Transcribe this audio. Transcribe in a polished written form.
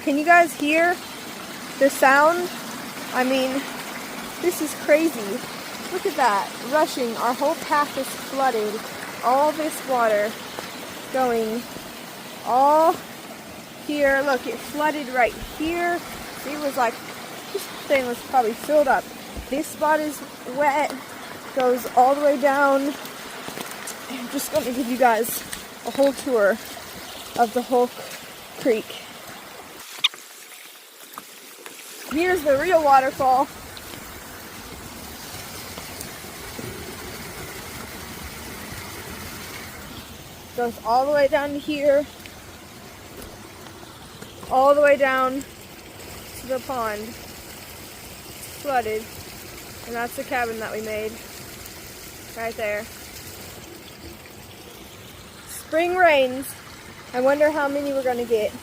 Can you guys hear the sound? I mean, this is crazy. Look at that, rushing. Our whole path is flooded. All this water going all here. Look, it flooded right here. It was like, this thing was probably filled up. This spot is wet, goes all the way down. I'm just going to give you guys a whole tour of the whole creek. Here's the real waterfall. Goes all the way down to here, all the way down to the pond. It's flooded, and that's the cabin that we made right there. Spring rains. I wonder how many we're gonna get.